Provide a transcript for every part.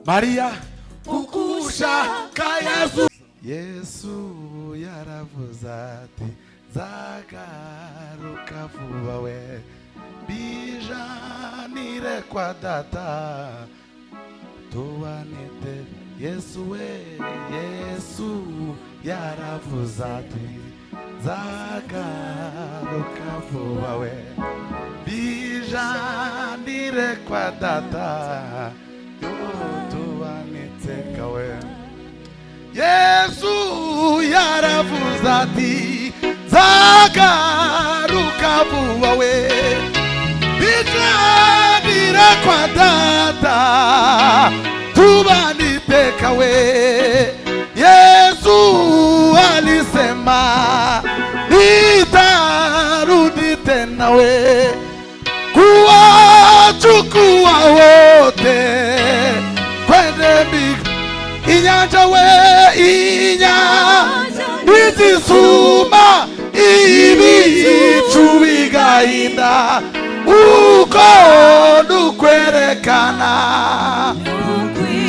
Maria ukushaka Yesu. Yesu yaravuze ati zagaruka vuba we bijanire kwa data tubanite. Yesu we, Yesu yaravuze ati zagaruka vuba we bijanire kwa data tubanite kawe. Yesu yaravuze ati zagaruka vuba we bijanire kwa data tubanite kawe. Yesu alisema nitarudi tena we kuwachukua wote kwende mbinguni. Inyanja we, inyanja izisuma ibicu bigahinda uko nukwerekana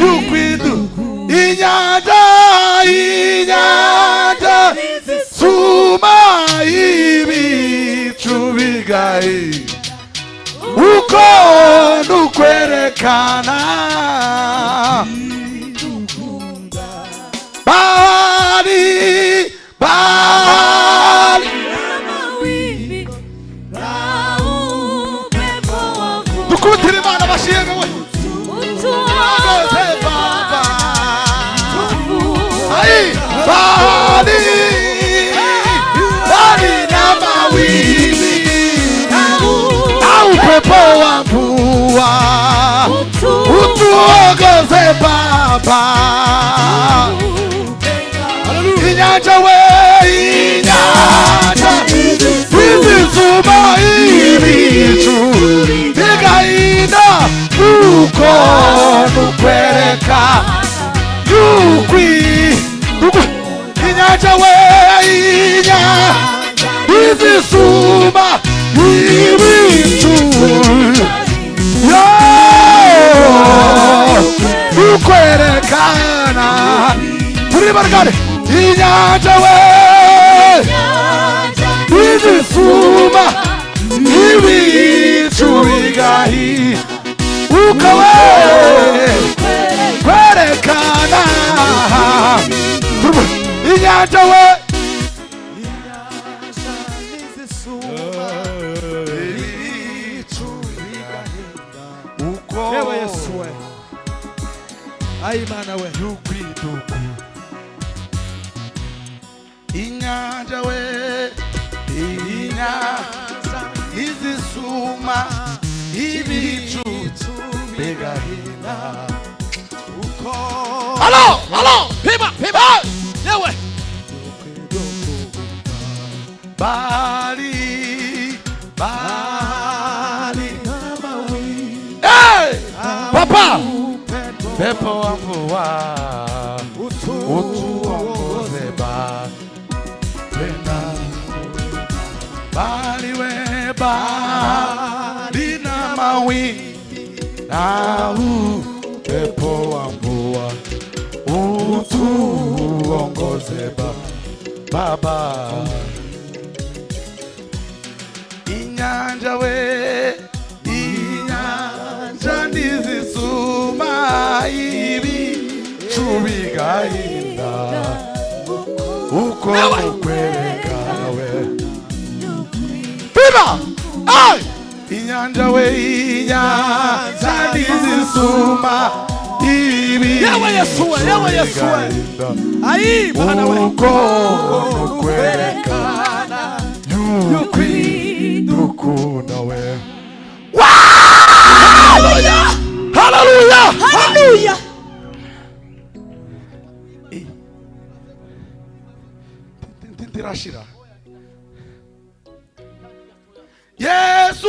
yukwidu. Inyanja, inyanja izisuma ibicu bigahinda uko nukwerekana. Bali, bali tukutiri mana bashiye we ai bali bali na mawimbi au pepo wa mvua utuongoze Baba. Inyanja we, inyanja izisuma ibicu bigahinda uko nukwereka yukwi. Inyanja we, inyanja izisuma ibicu nukwerekana. Turi bargare. Inyanja we, izisuma ibicu bigahinda uko we kwerekana. Inyanja we, inyanja izisuma ibicu bigahinda uko. Ewe Yesu we, ai mana we yukwiduku. Inyanja we, inyanja izisuma ibicu bigahinda uko. Halo, halo, pima, pima, yewe. Bali, bali hey, Papa, pepo wa mvua utuongoze Baba. Bali we, bali na mawimbi na pepo wa mvua utuongoze Baba. Inyanja we, inyanja izisuma ibicu bigahinda uko nukwerekana we. Biba! Ay! Inyanja we, inyanja izisuma ibicu yawe Yesu we, yawe Yesu we. Ai bana we uko nukwerekana yukwidukunda we. Hallelujah! Hallelujah! Hallelujah! Tirashira. Yesu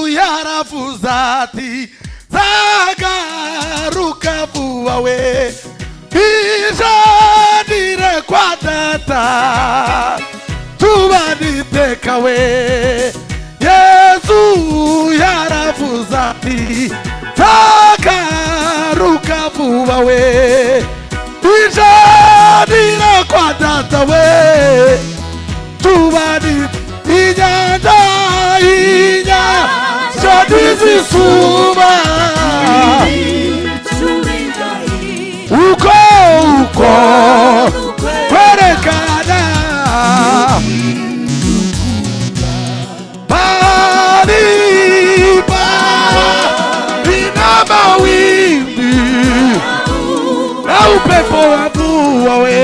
yaravuze ati zagaruka vuba we bijanire kwa data tubaniteka we Yesu yaravuze ati tagaruka vuba we twijanira kwa data we tubaniteka inyanja ntizisuma uko kwerekana bariba inamawimbi na upepo wa mvua we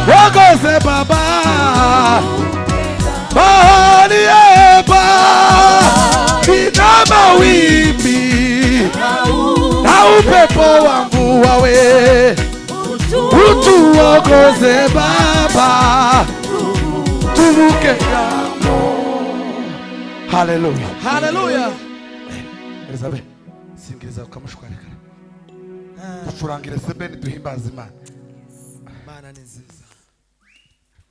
wagoze baba bahari eba inamawimbi na upepo wa mvua we utuongoze baba tuvuke ng'ambo. Haleluya, haleluya. Elizabeth singiriza ukamushwarekana ducurangire sebeni duhimbaza Imana. Imana ni nziza.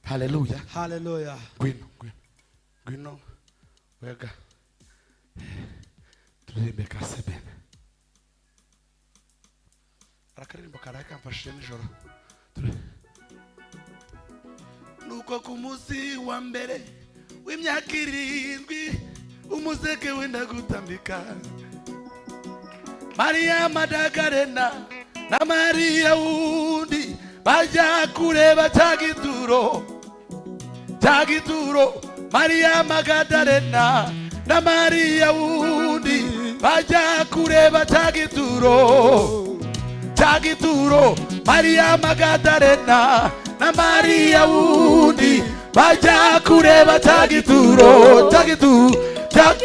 Haleluya, haleluya. Gwino wega turirimbe ka sebeni akaririmbo karaka mfashije nijoro. Nuko ku munsi wa mbere w'imyaka 7 umuzeke wenda gutambika Maria Madagarena na Maria wundi bajya kureba Tagituro Maria Magdalena na Maria wundi bajya kureba Tagituro Maria Magdalena na Maria wundi bajya kureba Tagituro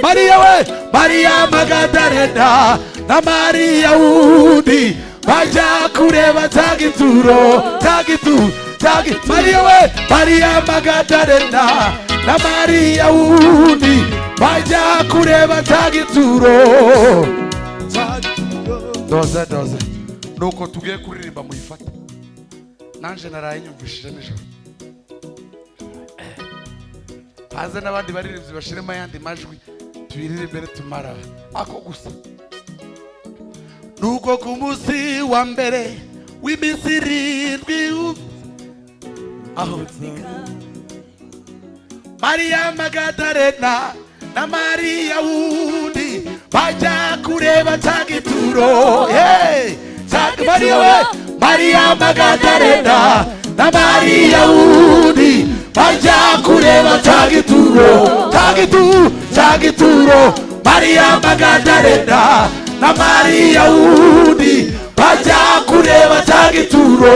Maria we Maria Magdalena na Maria wundi bajya kureba Tagituro Maria we Maria Magdalena na Maria wundi bajya kureba Tagituro. Doze nuko tugiye kuririmba muyifata nanje naraye nyumvishije nijoro haza n'abandi baririmbyi bashiremo ayandi majwi tubiririmbe tumara ako gusa. Nuko ku munsi wa mbere w'iminsi 7 aho Maria Magdalena na Maria wundi bajya kureba Tagituro Maria we Maria Magdalena na Maria wundi bajya kureba Tagituro Maria Magdalena na Maria wundi bajya kureba Tagituro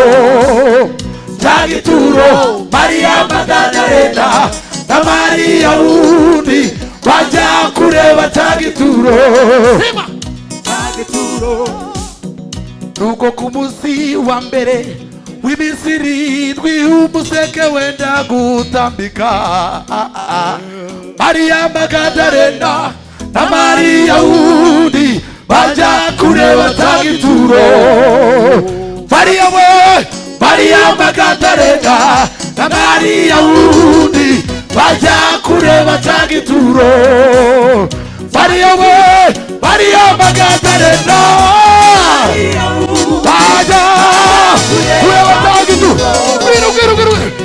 Maria Magdalena na Maria wundi bajya kureba Tagituro. Nuko ku munsi wa mbere w'iminsi 7 umuseke wenda gutambika Maria Magdalena na Maria wundi bajya kureba Tagituro. Maria we Maria Magdalena na Maria wundi bajya kureba Tagituro. Maria we Maria Magdalena bajya kureba Tagituro.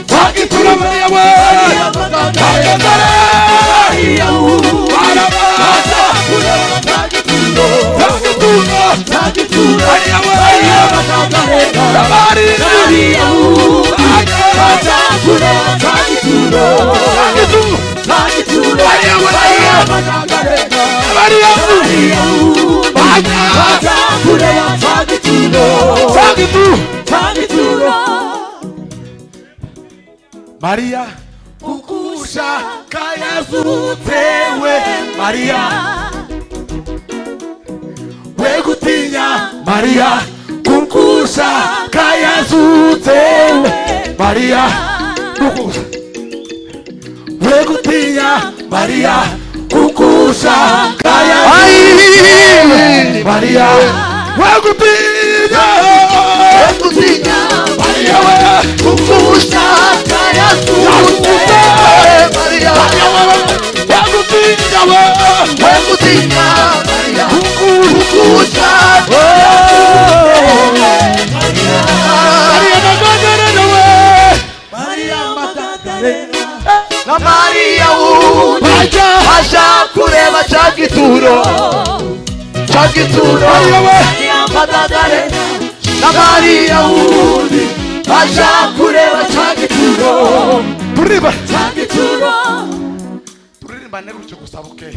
Tagituro Maria we Magdalena Tagituro Maria we Maria bajya kureba Tagituro. Maria we Maria bajya kureba Tagituro. Maria kukushaka yazutsewe Maria we gutinya Maria kukushaka yazutsewe Maria we gutinya Maria kukushaka yazutsewe Maria we gutinya ushaka yazutse Mariya wegutinya wegutinya Mariya kuko ushaka Mariya Mariya Magadalena na Mariya wundi aja kureba ca gituro Mariya Magadalena na Mariya wundi aja kureba ca gituro turirimba negutyo gusabuke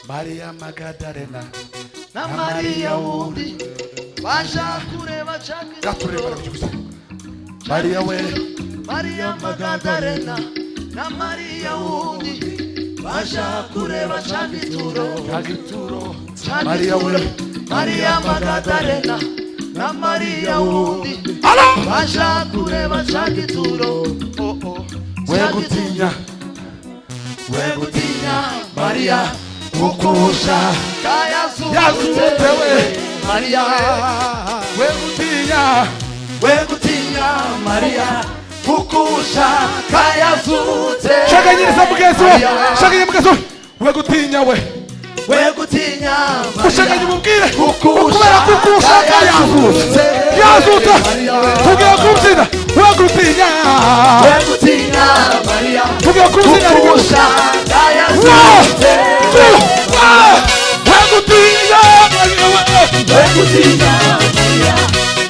Mariya Magadalena na Mariya wundi aja kureba ca gituro Mariya we Mariya Magadalena na Mariya wundi aja kureba ca gituro Mariya we Mariya Magadalena na Mariya wundi aja kureba ca gituro wegutinya Mariya kuko ushaka yazutse we Mariya wegutinya Mariya kuko ushaka yazutse shakanyiriza mugenzi we wegutinya we wegutinya ushakanye umubwire kuko ushaka yazutse tugiye kubyina wegutinya Mariya tugiye kubyina kuko ushaka yazutse wegutinya Mariya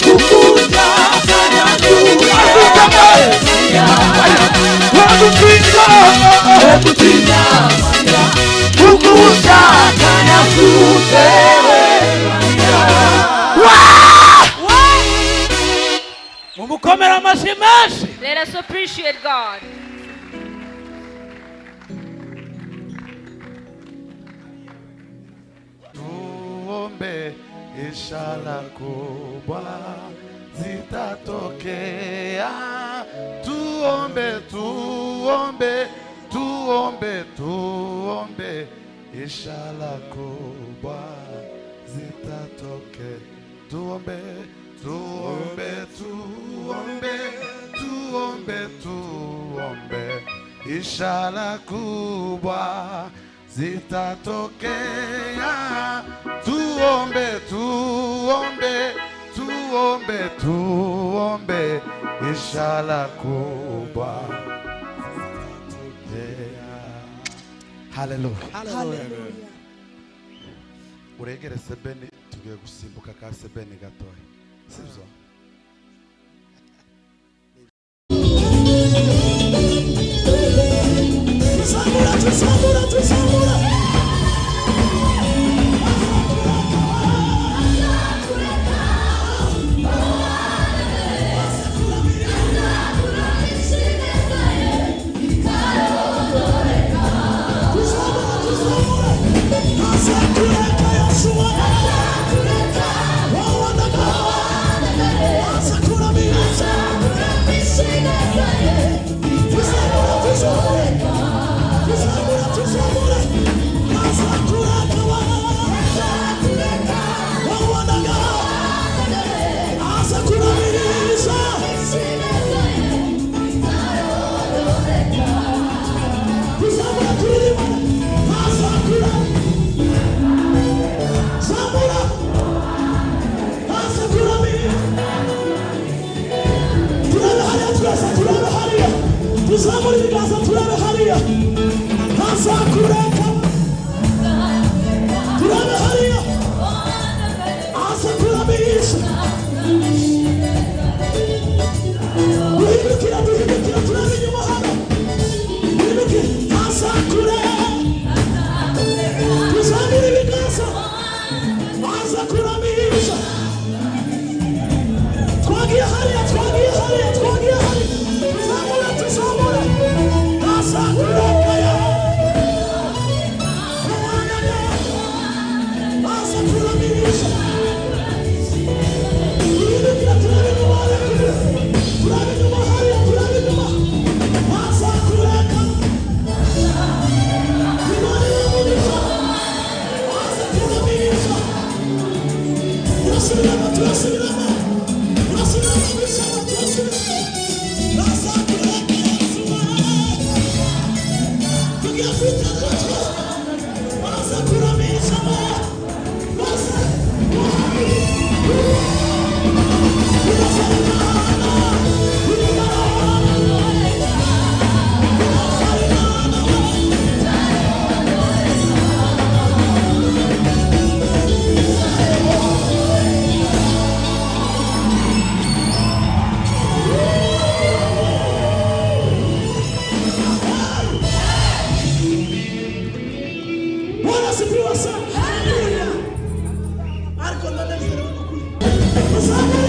kuko ushaka yazutse wegutinya Mariya kuko ushaka yazutse Mumukomera amashyi menshi. Let us appreciate God. tuombe ishara kubwa zitatokea tuombe ishara kubwa zitatokea tuombe ishara kubwa zitatokea tuombe ishara kubwa zitatokea. Hallelujah. Uregere sebeni tugiye gusimbuka ka sebeni gatoya sibyo Tuzamura ibiganza turebe hariya ntazakureka turebe hariya aza kuramisha duhindukira turebe inyuma hano duhinduke ntazakureka tuzamure ibiganza aza kuramisha twagiye hariya tuzamura ntazakureka aza kuramisha duhindukira turebe inyuma hariya turebe inyuma ntazakureka Turasubiramo Tuzamure